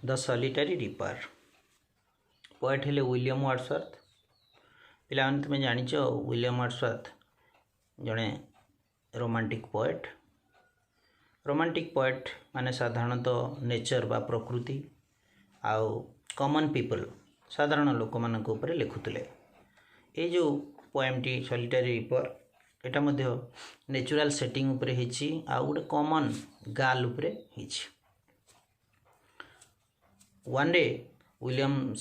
The solitary ripper poet हेले William Wordsworth. पिलाने तुम जानिच विलियम वर्ड्सवर्थ जड़े रोमांटिक पोएट। रोमांटिक पोएट माने साधारणतः नेचर बा प्रकृति आउ कॉमन पीपल साधारण लोक मानक ऊपर लिखुले। ये जो पोएमटी सॉलिटरी रिपर एटा मध्य नेचुरल सेटिंग उपरे हिची आ गोटे कॉमन गाल उपरे हिची। One day, William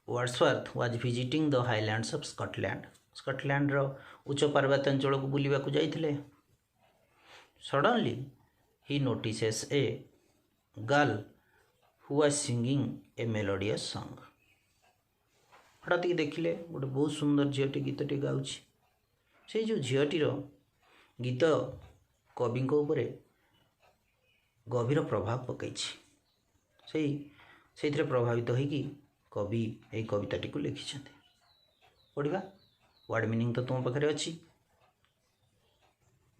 Wordsworth was visiting the Highlands of Scotland. Scotland रो उच्च पर्वतांचल को बुलिबा को जाइथिले। Suddenly, he notices a girl who was singing a melodious song. हठात देखिले गोटे बहुत सुंदर झीटी गीतटी गाउछि। से जो झीटीर गीत कवि उपरे गभीर प्रभाव पकईछि। से प्रभावित होगी कवि यही कविताटी को लिखिं। पढ़ा वर्ड मीनिंग तो तुम पाखे अच्छी।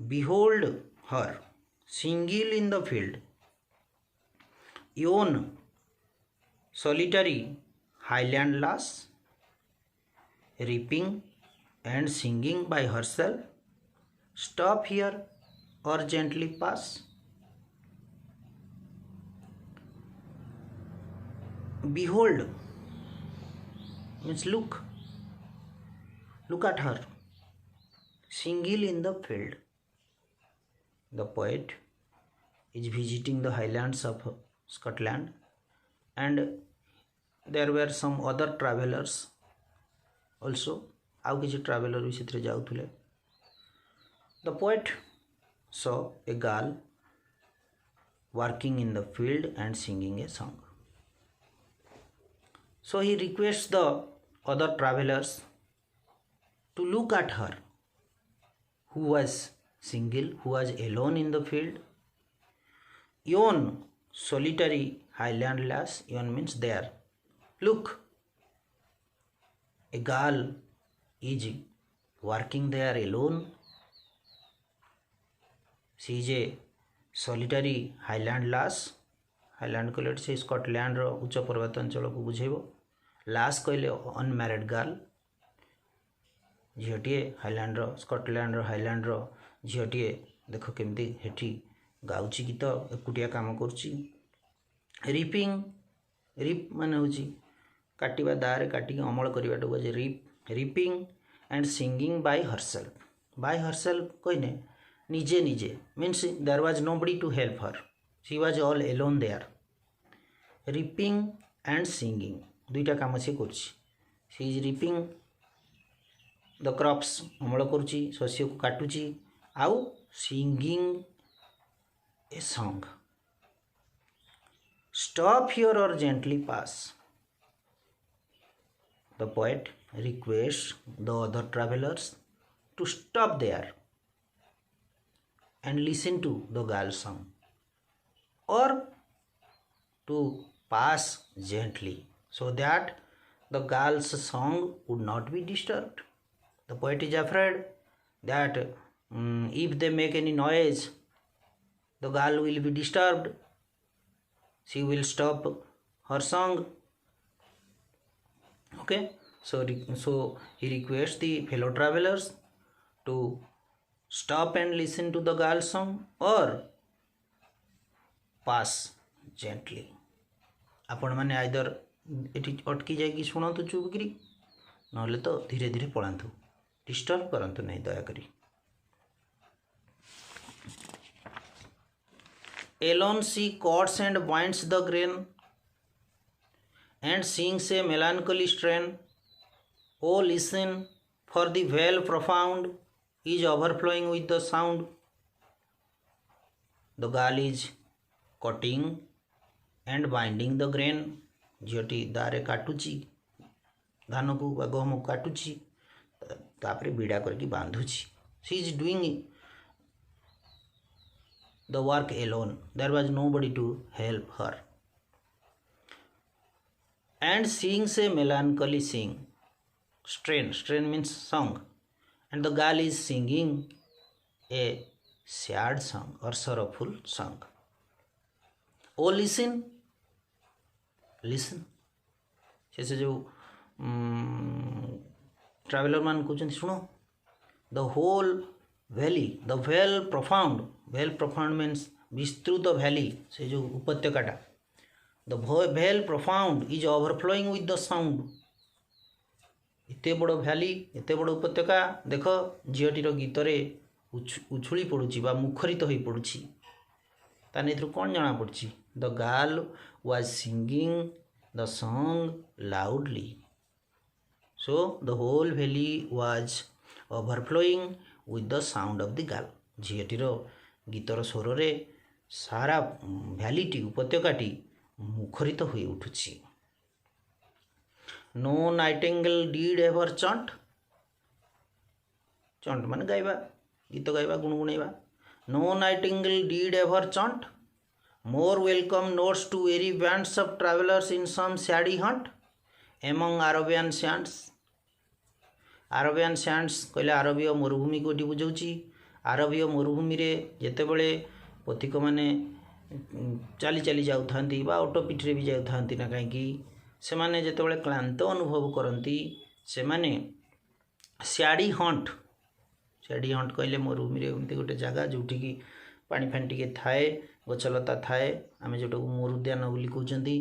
Behold her single in the field yon solitary highland lass reaping and singing by herself stop here or gently pass. Behold means look at her single in the field. The poet is visiting the highlands of Scotland and there were some other travelers also. आउ किसी traveler भी से जाउथुले। The poet saw a girl working in the field and singing a song. So he requests the other travelers to look at her, who was single, who was alone in the field. Yon solitary highland lass, yon means there. Look, a girl is working there alone. She is a solitary highland lass. Highland कहले से Scotland रो उच्च पर्वतांचल को बुझेबो। लास कहले unmarried girl झीटीए highland रो Scotland रो highland रो झीटीए देख केमती हेठी गाउची गीत एकुटिया काम करची। रिपिंग रिप माने होची काटिबा दारे काटिके अमल करिबाटो जे reap. Reaping and singing by herself कहने निजे निजे means there was nobody to help her. She was all alone there. Reaping and singing दुईटा काम से करछि। She is reaping the crops अमल करुछि शस्य को काटुछि आउ singing a song. Stop here or gently pass. The poet requests the other travelers to stop there and listen to the girl's song, or to pass gently so that the girl's song would not be disturbed. The poet is afraid that if they make any noise, the girl will be disturbed. She will stop her song. Okay, so he requests the fellow travelers to stop and listen to the girl's song or pass gently. आपण मैंने either eighty अटकी जाकि शुणु चुपकरी ना तो धीरे धीरे पलांतु disturb करंतु नहीं दयाकरी। Alone she cuts and binds the grain and sings a melancholy strain. Oh listen, for the well profound is overflowing with the sound. The girl is cutting and binding the grain झीटी दारे काटुची धान को गहम को काटुची तापरे बीड़ा करके बांधुची। She is doing the work Elon, there was nobody to help her. And sings A मेलानकली Singh strain means song and the girl is singing A sad song और sorrowful song. Oh listen, listen से जो traveller मान कहते शुण the whole valley the well profound means विस्तृत valley से जो उपत्यकाटा the well profound is overflowing with the sound एते बड़ वैली एते बड़ उपत्यका देख झीटीर गीतरे उछुली पड़ुची बा मुखरित हो पड़ुची ताने एथुर कौन जना पड़ुची the girl was singing the song loudly so the whole valley was overflowing with the sound of the girl झीटीर गीतर स्वर रे सारा वैलीटी उपत्यकाटी मुखरित हो उठुची no nightingale did ever chant chant माने गाइबा गीत गाइबा गुणगुणाइबा no nightingale did ever chant more welcome notes to weary bands of travellers in some shady haunt among Arabian sands कहले अरबीय मरुभूमि को बुझाऊँगी अरबीय मरुभूमि रे जेतेबेले पथिक माने चली चली जाऊँ बा ऑटो पिठरे भी जाऊँ ना कहीं से माने जेतेबेले क्लांत अनुभव करती से माने सैडी हंट कहले मरुभूमि रे एमती गोटे जगह जोठी की पानी फानी टिके थाए गछलता थाए आम जोटा मरुद्यान बोली कहते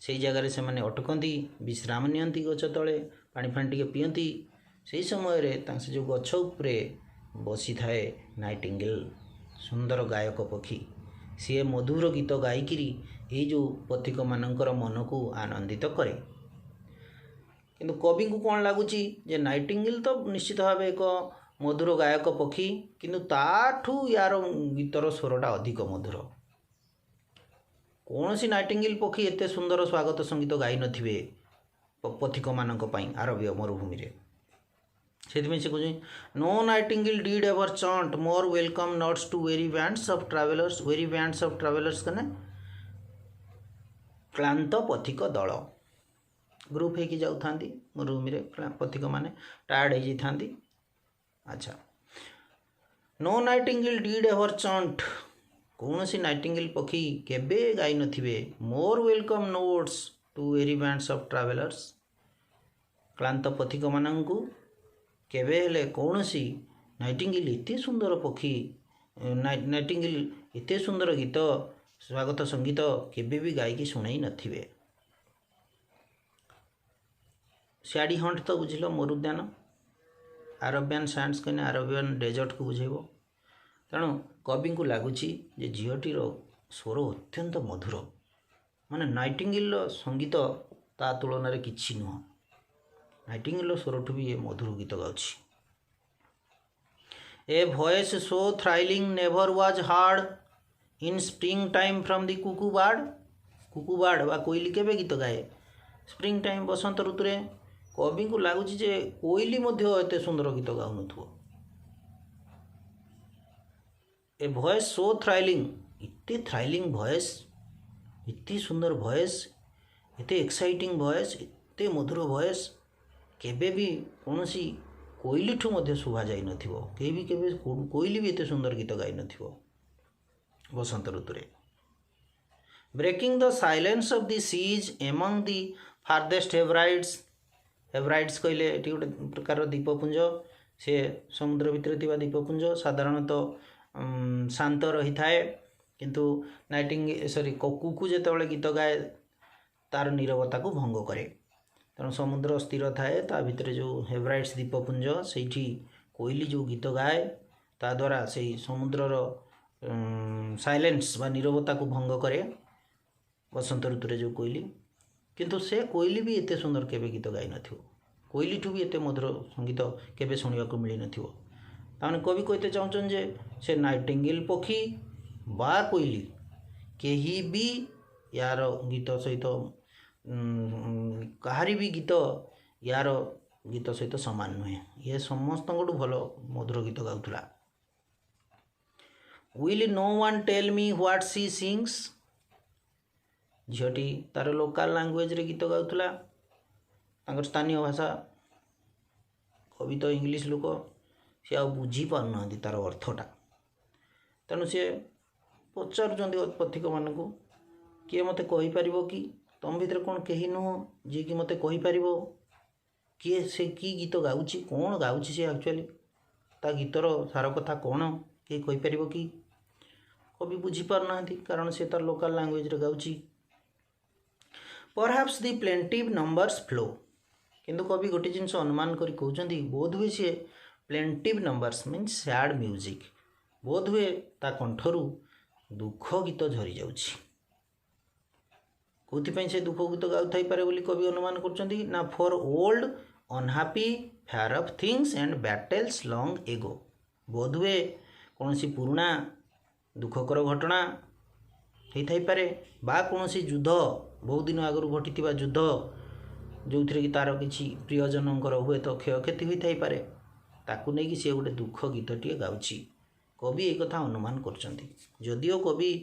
से जगार से माने अटकती विश्राम नियंती गछ तले पानी फानी टिके पियंती से समय रे से जो गछ उपरे बसी थाए नाइटिंगेल सुंदर गायक पक्षी सी मधुर गीत गायिकी ये जो पथिक मानकर मन को आनंदित करे किंतु कवि को कौन लगुच जे नाइटिंगेल तो निश्चित भाव एक मधुर गायक पक्षी किंतु ताठू यार गीतर स्वरटा अधिक मधुर कौन सी नाइटिंगेल पक्षी एते सुंदर स्वागत संगीत गाई नथिबे पथिक मानक पई अरबीय मरुभूमि रे से कह no nightingale did ever chant more welcome notes to weary bands of travellers कने क्लांत पथिक दल ग्रुप होगी जाऊँ मरुभूमि रे पथिक माने टायर्ड हो जाती अच्छा no nightingale did ever chant कौन सी नाइटिंगेल पक्षी केबे गाई नथिबे more welcome notes to weary bands of travellers क्लांत पथिक मानंकु केबे हेले कौन सी नाइटिंगेल एते सुंदर पक्षी नाइटिंगेल एते सुंदर गीत स्वागत संगीत केबे भी गायकी शुणाई नथिबे सैडी हंट तो बुझिल मरुद्यान अरबियन सैंड्स कहने अरबियन डेजर्ट को बुझेब तेणु कवि को लगुच जे झीटीर स्वर अत्यंत मधुर माने नाइटिंगेल संगीत ता तुलन में किछि नुह नाइटिंगेल स्वरठू भी ये मधुर गीत गाउछि a voice so thrilling never was heard in spring time from the cuckoo bird बा कोइली केबे गीत गाए स्प्रिंग टाइम बसंत ऋतु रे कवि को लगुच जे कोइली मध्य एते सुंदर गीत गाउनथुव ए वॉइस सो थ्राइलिंग वॉइस इतनी सुंदर वॉइस एते एक्साइटिंग वॉइस एते मधुर वॉइस केबे भी कौन सी कोइली ठू मध्य शोभा जाई नथिवो केबे कोइली भी एते सुंदर गीत गाई नथिवो बसंत ऋतु रे breaking the silence of the seas among the farthest Hebrides कहले ये गोटे प्रकार द्वीपपुंज से समुद्र भितर थिबा द्वीपपुंज साधारणतः शांत रही थाए किंतु कुकू जेतेबेले गीत गाए तार नीरवता को भंग करे तेणु समुद्र स्थिर थाए ता भितर जो हेब्राइड्स द्वीपपुंज सेठी कोइली जो गीत गाए ता द्वारा से समुद्रर साइलेंस बा नीरवता को भंग करे बसंत ऋतु जो कोइली किंतु से कोइली भी एते सुंदर केबे गीत गाई नथिवो कोइली ठू भी एते मधुर संगीत केबे सुनिबा को मिली नथिवो ताने कवि कहते चाहछन जे से नाइटिंगेल पक्षी बा कोइली केही भी यार गीत सहित कहारी भी गीत यार गीत सहित सामान नुहे ये समस्त भल मधुर गीत गाउथला will no one tell me what she sings झीटी तार लोकल लैंग्वेज रे गीत गाउथला तांकर स्थानीय भाषा कवि तो इंग्लिश लोक सी आ बुझी पारना तार अर्थटा तेणु सी पचार पथिक मान किए मत कहीपर कि तुम भितर कौन कहीं नुह जी कि मते कहि पारिबो किए से की गीत गाउची कौन गाउची से एक्चुअली ता गीतर सार कथा कौन किए कहि पारिबो कि कवि बुझी पार नांती कारण से तार लोकल लैंग्वेज रे गाउची perhaps the plaintive numbers flow किंतु कवि गोटे जिनस अनुमान करी कहउचंदी बोध हुए से plaintiff numbers means sad music बोध हुए ता कंठरू दुख गीत झरी जाउची कौन से दुख गीत गाउ थाई पारे बोली कवि अनुमान करचंदी ना for old unhappy fair of things and battles long ago बोध हुए कौन सी पुराना दुखकर घटना होई थाई पारे बा कौन सी युद्ध बहुत दिन आगु घटी युद्ध जो थी कि तार किसी प्रियजनकर हुए तो क्षयक्षति होई थाई पारे ताकू नहीं कि सी गोटे दुख गीतटे गाउची कवि एक कथा अनुमान करचंती जदिओ कवि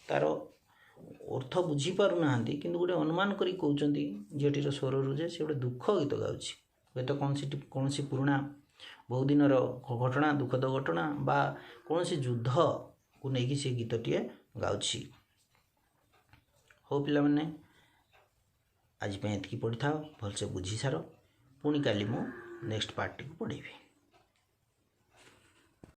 तार अर्थ बुझी पारु नाहांती किंतु गोटे अनुमान करी कहउचंती झीटीर स्वर जे से गोटे दुख गीत गाउची हे तो कौन सी पुराना बहुत दिन घटना दुखद घटना बा कौन सी युद्ध को लेकिन से गीतटे गाउची हो पिला माने आज एति पढ़ी था भलसे बुझी सार पुणी काली मु नेक्स्ट पार्ट को पढ़ेबी।